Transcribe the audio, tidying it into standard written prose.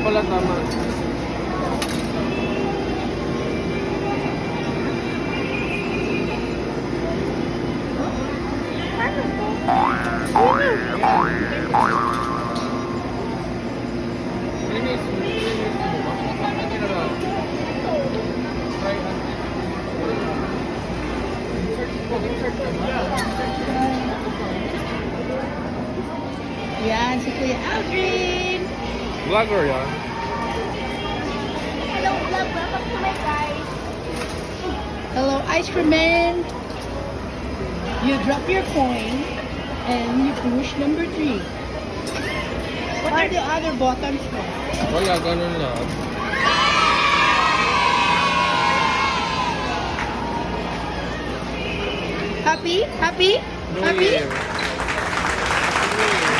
pala, tama. Yan, si Kuya Aldrin. Vlogger yan. Hello, vlog. Welcome to my guys. Hello, ice cream man. You drop your coin and you push number 3. What are the other buttons for? Wala, ganun lang. Happy? Happy? New Happy? Year. Happy New Year.